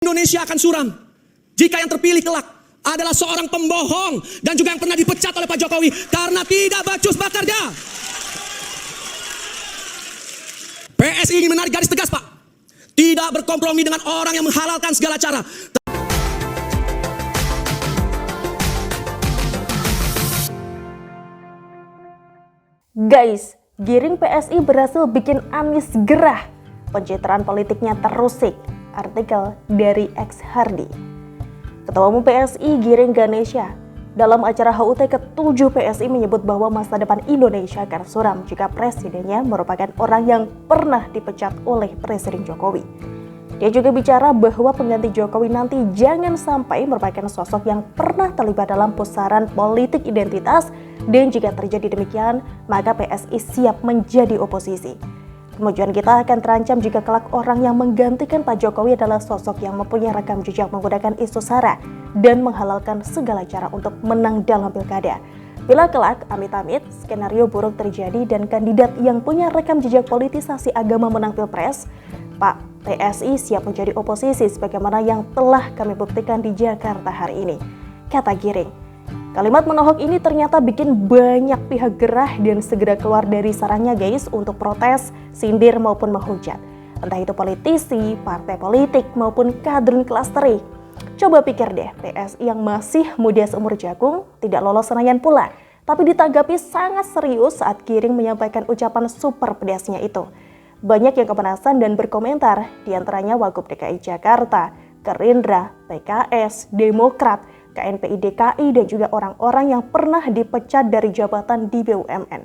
Indonesia akan suram jika yang terpilih kelak adalah seorang pembohong dan juga yang pernah dipecat oleh Pak Jokowi karena tidak becus bekerja. PSI ingin menarik garis tegas, Pak. Tidak berkompromi dengan orang yang menghalalkan segala cara. Guys, giring PSI berhasil bikin Anies gerah. Pencitraan politiknya terusik. Artikel dari X Hardy. Ketua Umum PSI Giring Ganesha dalam acara HUT ke-7 PSI menyebut bahwa masa depan Indonesia akan suram jika presidennya merupakan orang yang pernah dipecat oleh Presiden Jokowi. Dia juga bicara bahwa pengganti Jokowi nanti jangan sampai merupakan sosok yang pernah terlibat dalam pusaran politik identitas, dan jika terjadi demikian, maka PSI siap menjadi oposisi. Kemajuan kita akan terancam jika kelak orang yang menggantikan Pak Jokowi adalah sosok yang mempunyai rekam jejak menggunakan isu SARA dan menghalalkan segala cara untuk menang dalam pilkada. Bila kelak, amit-amit, skenario buruk terjadi dan kandidat yang punya rekam jejak politisasi agama menang pilpres, Pak PSI siap menjadi oposisi sebagaimana yang telah kami buktikan di Jakarta hari ini, kata Giring. Kalimat menohok ini ternyata bikin banyak pihak gerah dan segera keluar dari sarangnya guys untuk protes, sindir maupun menghujat. Entah itu politisi, partai politik maupun kadrun klasteri. Coba pikir deh, PSI yang masih muda seumur jagung tidak lolos Senayan pula, tapi ditanggapi sangat serius saat Giring menyampaikan ucapan super pedasnya itu. Banyak yang kepanasan dan berkomentar, diantaranya Wagub DKI Jakarta, Gerindra, PKS, Demokrat, KNPI DKI, dan juga orang-orang yang pernah dipecat dari jabatan di BUMN.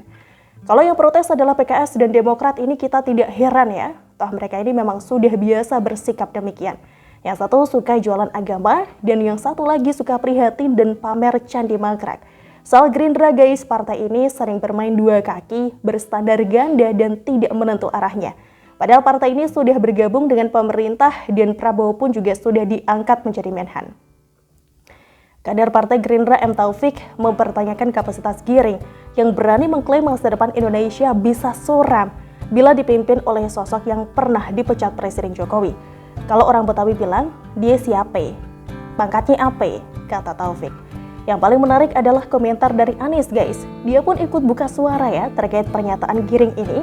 Kalau yang protes adalah PKS dan Demokrat, ini kita tidak heran ya, toh mereka ini memang sudah biasa bersikap demikian. Yang satu suka jualan agama, dan yang satu lagi suka prihatin dan pamer candi mangkrak. Soal Gerindra guys, partai ini sering bermain dua kaki, berstandar ganda dan tidak menentu arahnya. Padahal partai ini sudah bergabung dengan pemerintah dan Prabowo pun juga sudah diangkat menjadi Menhan. Kader Partai Gerindra M. Taufik mempertanyakan kapasitas Giring yang berani mengklaim masa depan Indonesia bisa suram bila dipimpin oleh sosok yang pernah dipecat Presiden Jokowi. Kalau orang Betawi bilang, dia siapa? Pangkatnya apa? Kata Taufik. Yang paling menarik adalah komentar dari Anies guys. Dia pun ikut buka suara ya terkait pernyataan Giring ini.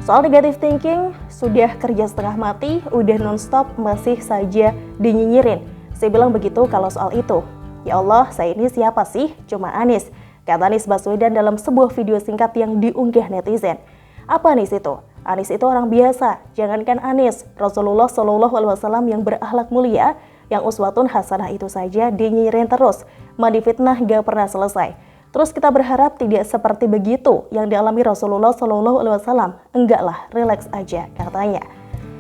Soal negative thinking, sudah kerja setengah mati, udah nonstop masih saja dinyinyirin. Saya bilang begitu kalau soal itu. Ya Allah, saya ini siapa sih? Cuma Anies, kata Anies Baswedan dalam sebuah video singkat yang diunggah netizen. Apa Anies itu? Anies itu orang biasa, jangankan Anies, Rasulullah SAW yang berakhlak mulia, yang uswatun hasanah itu saja dinyinyirin terus, difitnah gak pernah selesai. Terus kita berharap tidak seperti begitu yang dialami Rasulullah SAW. Enggak lah, relax aja, katanya.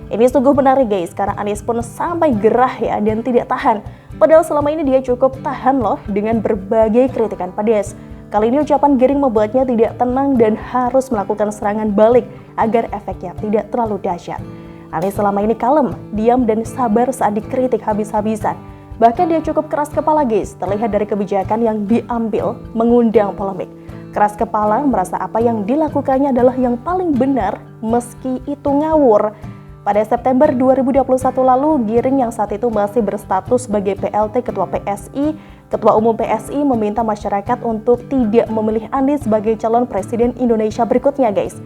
Ini sungguh menarik guys, karena Anies pun sampai gerah ya dan tidak tahan. Padahal selama ini dia cukup tahan loh dengan berbagai kritikan pedas. Kali ini ucapan Giring membuatnya tidak tenang dan harus melakukan serangan balik agar efeknya tidak terlalu dahsyat. Anies selama ini kalem, diam dan sabar saat dikritik habis-habisan. Bahkan dia cukup keras kepala guys, terlihat dari kebijakan yang diambil mengundang polemik. Keras kepala merasa apa yang dilakukannya adalah yang paling benar meski itu ngawur. Pada September 2021 lalu, Giring yang saat itu masih berstatus sebagai PLT Ketua PSI, Ketua Umum PSI meminta masyarakat untuk tidak memilih Anies sebagai calon presiden Indonesia berikutnya guys.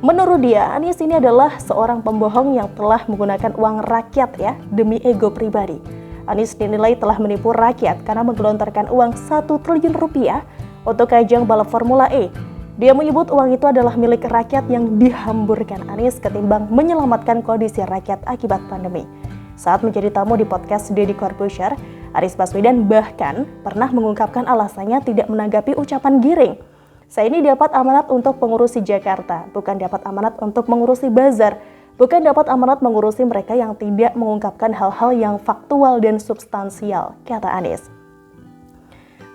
Menurut dia, Anies ini adalah seorang pembohong yang telah menggunakan uang rakyat ya, demi ego pribadi. Anies dinilai telah menipu rakyat karena menggelontorkan uang 1 triliun rupiah untuk ajang balap Formula E. Dia menyebut uang itu adalah milik rakyat yang dihamburkan Anies ketimbang menyelamatkan kondisi rakyat akibat pandemi. Saat menjadi tamu di podcast Deddy Corbuzier, Anies Baswedan bahkan pernah mengungkapkan alasannya tidak menanggapi ucapan Giring. Saya ini dapat amanat untuk mengurusi Jakarta, bukan dapat amanat untuk mengurusi bazar, bukan dapat amanat mengurusi mereka yang tidak mengungkapkan hal-hal yang faktual dan substansial, kata Anies.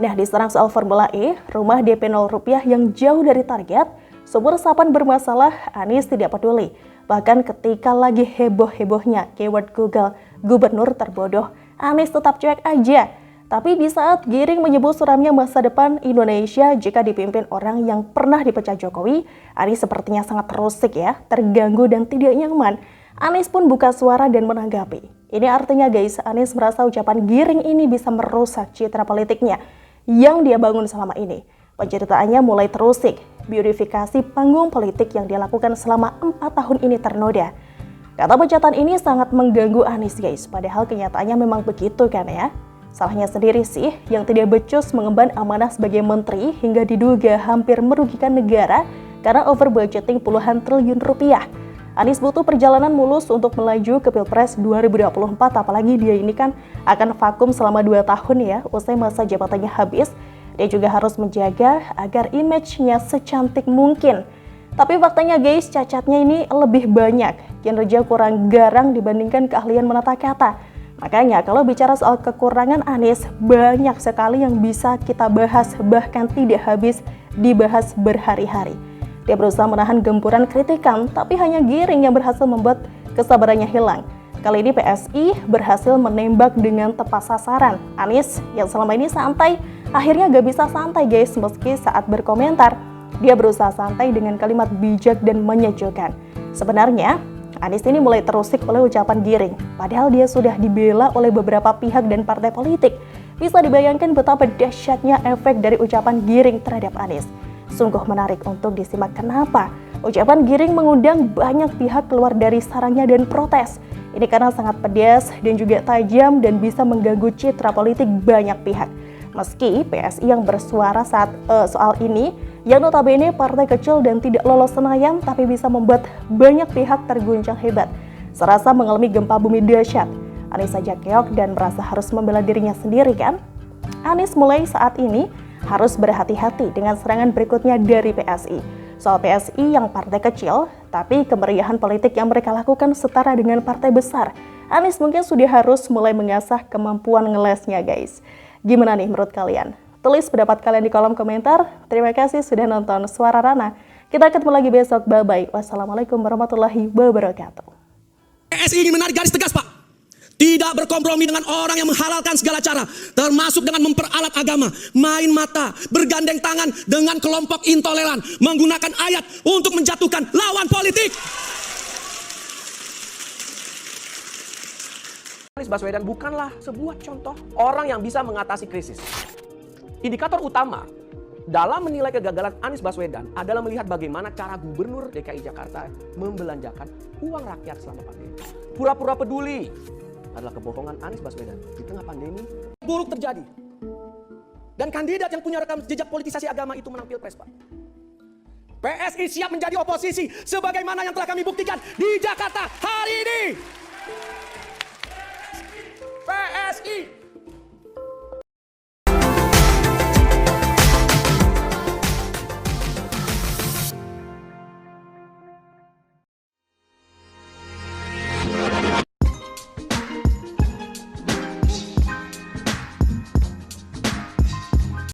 Nah, diserang soal Formula E, rumah DP 0 rupiah yang jauh dari target, sumur resapan bermasalah, Anies tidak peduli. Bahkan ketika lagi heboh-hebohnya keyword Google, gubernur terbodoh, Anies tetap cuek aja. Tapi di saat Giring menyebut suramnya masa depan Indonesia jika dipimpin orang yang pernah dipecat Jokowi, Anies sepertinya sangat terusik ya, terganggu dan tidak nyaman. Anies pun buka suara dan menanggapi. Ini artinya guys, Anies merasa ucapan giring ini bisa merusak citra politiknya yang dia bangun selama ini. Penceritaannya mulai terusik, beautifikasi panggung politik yang dia lakukan selama 4 tahun ini ternoda. Kata pernyataan ini sangat mengganggu Anies guys, padahal kenyataannya memang begitu kan ya. Salahnya sendiri sih yang tidak becus mengemban amanah sebagai menteri hingga diduga hampir merugikan negara karena over budgeting puluhan triliun rupiah. Anies butuh perjalanan mulus untuk melaju ke Pilpres 2024, apalagi dia ini kan akan vakum selama 2 tahun ya, usai masa jabatannya habis. Dia juga harus menjaga agar image-nya secantik mungkin. Tapi faktanya guys, cacatnya ini lebih banyak, kinerja kurang garang dibandingkan keahlian menata kata. Makanya kalau bicara soal kekurangan Anies, banyak sekali yang bisa kita bahas, bahkan tidak habis dibahas berhari-hari. Dia berusaha menahan gempuran kritikan, tapi hanya giring yang berhasil membuat kesabarannya hilang. Kali ini PSI berhasil menembak dengan tepat sasaran. Anies yang selama ini santai, akhirnya gak bisa santai guys, meski saat berkomentar, dia berusaha santai dengan kalimat bijak dan menyejukkan. Sebenarnya, Anies ini mulai terusik oleh ucapan giring, padahal dia sudah dibela oleh beberapa pihak dan partai politik. Bisa dibayangkan betapa dahsyatnya efek dari ucapan giring terhadap Anies. Sungguh menarik untuk disimak kenapa ucapan giring mengundang banyak pihak keluar dari sarangnya dan protes. Ini karena sangat pedas dan juga tajam dan bisa mengganggu citra politik banyak pihak. Meski PSI yang bersuara saat soal ini, yang notabene partai kecil dan tidak lolos Senayan, tapi bisa membuat banyak pihak terguncang hebat. Serasa mengalami gempa bumi dahsyat. Anies saja keok dan merasa harus membela dirinya sendiri kan? Anies mulai saat ini harus berhati-hati dengan serangan berikutnya dari PSI. Soal PSI yang partai kecil, tapi kemeriahan politik yang mereka lakukan setara dengan partai besar. Anies mungkin sudah harus mulai mengasah kemampuan ngelesnya guys. Gimana nih menurut kalian? Tulis pendapat kalian di kolom komentar. Terima kasih sudah nonton Suara Rana. Kita ketemu lagi besok. Bye-bye. Wassalamualaikum warahmatullahi wabarakatuh. PSI ingin menarik garis tegas Pak. Tidak berkompromi dengan orang yang menghalalkan segala cara. Termasuk dengan memperalat agama. Main mata, bergandeng tangan dengan kelompok intoleran. Menggunakan ayat untuk menjatuhkan lawan politik. Anies Baswedan bukanlah sebuah contoh orang yang bisa mengatasi krisis. Indikator utama dalam menilai kegagalan Anies Baswedan adalah melihat bagaimana cara Gubernur DKI Jakarta membelanjakan uang rakyat selama pandemi. Pura-pura peduli adalah kebohongan Anies Baswedan di tengah pandemi. Buruk terjadi. Dan kandidat yang punya rekam jejak politisasi agama itu menang Pilpres Pak. PSI siap menjadi oposisi sebagaimana yang telah kami buktikan di Jakarta hari ini. PSI